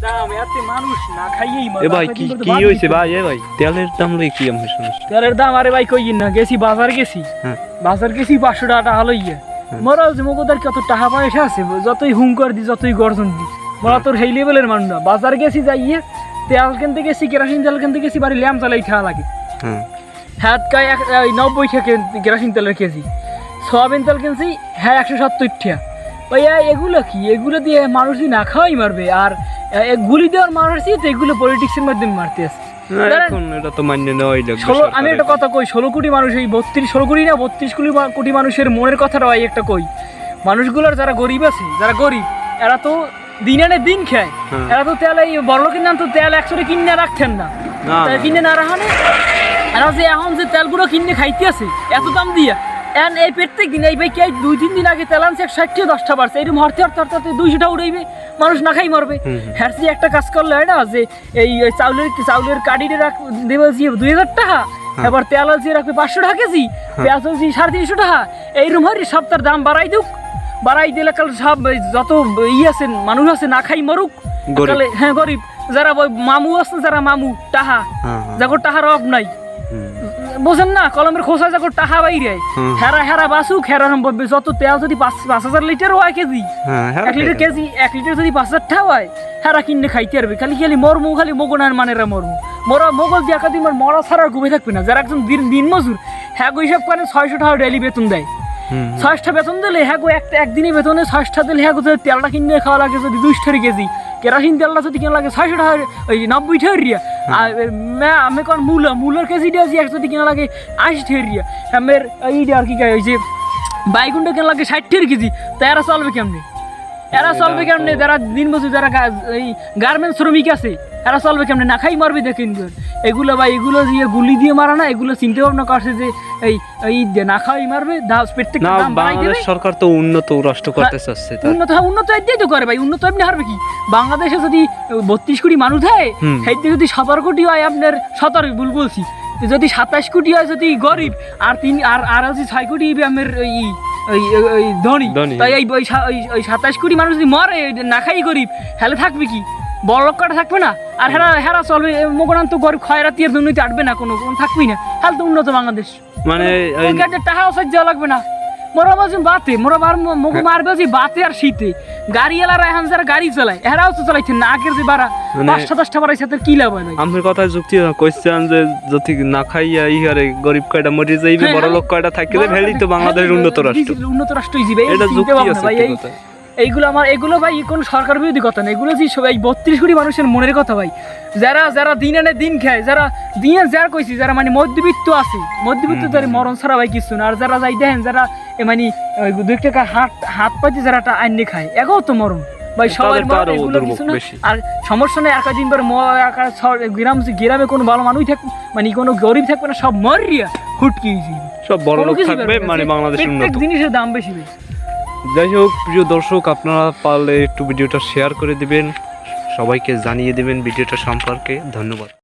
দাম এতে মানুষ না খাইয়েই এ ভাই কি কি হইছে ভাই? এ ভাই তেলের দাম লই কি আমি শুনছি। তেলের দাম আরে ভাই কই না গেছি বাজার গেছি, বাজার গেছি 500 টাকা হলইয়া মোরা যে মগদার কত টাকা পয়সা আছে যতই হুঙ্কার দি যতই গর্জন দি মোরা তোর সেই লেভেলের মানুষ না। বাজার গেছি যাইয়ে তেল কিনতে গেছি, কেরোসিন তেল কিনতে গেছি, বাড়ি ল্যাম্প চালাই খাওয়া লাগে। হ্যাঁ কায় 90 টাকা কেরোসিন তেলের কেজি। সয়াবিন তেল কিনছি হ্যাঁ 170 টাকা। ভাইয়া এগুলো কি? এগুলো দিয়ে মানুষ যদি না খাওয়াই মারবে, আর গুলি দেওয়ার মারছি তো এগুলো পলিটিক্সের মাধ্যমে মারতে আছে। এটা তো মান্য নয়। আমি একটা কথা কই, 16 কোটি মানুষ, এই 16 কোটি না 32 কোটি মানুষের মনের কথাটা ভাই একটা কই। মানুষগুলোর যারা গরিব আছে, যারা গরিব এরা তো দিন আনে দিন খায়। এরা তো তেল এই বড়লোকের নাম তো তেল 100 কিনে রাখতেন না, কিনে না রাখানে এরা যে এখন যে তেলগুলো কিনে খাইতে আছে এত দাম দিয়া। এই প্রত্যেক দিন এই ভাই কে 2-3 দিন আগে তেল আনছে 160 10টা বাড়ছে, এরকম হরতে হরতে হরতে 200টা উড়াইবে, মানুষ না খাই মরবে। হ্যাঁ একটা কাজ করলে হয় না যে এই চাউলের কাটিতে দেবে 2000 টাকা, এবার তেল আছে রাখবে 500 টাকা কেজি, পেঁয়াজ আছে 350 টাকা, এইরকম হয় সপ্তাহের দাম বাড়াই দুক, বাড়াই দিলে কাল সব যত আছে মানুষ আছে না খাই মরুক। হ্যাঁ গরিব যারা মামু আছে, যারা মামু টাহা যাগর টাহার অভাব নাই, বোঝেন না, কলমের খোসা যাগর টাহা বাইরে হেরা হেরা বাসুক, হেরা যত তেল যদি 5,000 লিটার হয় কেজি, 1 লিটার কেজি 1 লিটার যদি 5,000 টাকা হয় হেরা কিনে খাইতে পারবে। খালি খালি মরমু, খালি মগনার মানেরা মরমু, মোগল দিয়ে একাদিন মরা ছাড়া ঘুমে থাকবে না। যারা একজন দিন মজুর হ্যাঁ হিসাব করেন 600 টাকা ডেলি বেতন দেয়, 6টা বেতন দিলে হ্যাঁ একদিনে বেতনে 6টা দিলে হ্যাঁ তেলটা কিনে খাওয়া লাগে যদি 200 কেজি, কেরোসিন তেলটা যদি কেনা লাগে 600 টাকা, ওই 90 টাকা রিয়া। আর আমি কোন মূলার কেজিটা যদি কেনা লাগে 80 টাকা রিয়া। আমার এইটা আর কি ওই যে বাইগুনটা কেনা লাগে 60 টাকা কেজি। তা এরা চলবে কেমনে? এরা চলবে কেমনে? যারা দিন মজুর, যারা এই গার্মেন্টস শ্রমিক আছে এরা চলবে কেমনে? না খাই মারবে দেখেন। এগুলো ভাই এগুলো দিয়ে গুলি দিয়ে মারা না, এগুলো চিন্তা ভাবনা করছে যে এই না খাওয়াই মারবে। বাংলাদেশ সরকার তো উন্নত রাষ্ট্র করতে চাচ্ছে, উন্নত এটাই তো করে ভাই। উন্নত এমনি হারবে কি? বাংলাদেশে যদি 32 কোটি মানুষ হয়, সেইতে যদি 17 কোটি হয় আপনার 17 ভুল বলছি, যদি 27 কোটি হয় যদি গরিব, আর হচ্ছে 6 কোটি আমার ওই ধনী, তাই এই 27 কোটি মানুষ যদি মরে না খাই গরিব, হেলে থাকবে কি? বড় লোকটা থাকবে না। আর হেরা চলবে মোগনান তো গরিব খয়রাতির জন্যই তো আটবে না, কোনো থাকবেই না। হেল তো উন্নত বাংলাদেশ, মানে টাকা সহ্য লাগবে না। মোরা বাজে বাতে মোরা মগু মারবে যে বাতে আর শীতে। গাড়িওয়ালারা এখন যারা গাড়ি চালায় এরাও তো চালাইছে না, আগের যে বাড়া 5-10টা বাড়াইছে তাদের কি লাভ হয়? আমার কথা যুক্তি কইছেন যে যদি না খাইয়া ইহারে গরিব কয়টা মরে যাইবে, বড় লোক কয়টা থাকবে, ভেলি তো বাংলাদেশের উন্নত রাষ্ট্র হিসেবে এটা যুক্তি আছে ভাই। এগুলো ভাই কোন সরকার বিরোধী কথা না, এগুলো যে সবাই 32 কোটি মানুষের মনের কথা ভাই। যারা দিন আনে দিন খায়, যারা দিনে যারা কইছি, যারা মানে মধ্যবিত্ত আছে, মধ্যবিত্ত তার মরণ ছাড়া ভাই কিছু না। আর যারা যাই দেখেন যারা মানে 2 টাকা হাত পাইতে যারা আইনে খায়, এগো তো মরণ ভাই সবাই। আর সমস্যা নেই, একাদিন পর গ্রামে কোনো ভালো মানুষ থাকবে, মানে কোনো গরিব থাকবে না, সব মরিয়া হুটকি সব বড় লোক থাকবে, মানে বাংলাদেশের উন্নত জিনিসের দাম বেশি। যাই হোক প্রিয় দর্শক, আপনারা পারলে একটু ভিডিওটা শেয়ার করে দিবেন, সবাইকে জানিয়ে দিবেন ভিডিওটা সম্পর্কে। ধন্যবাদ।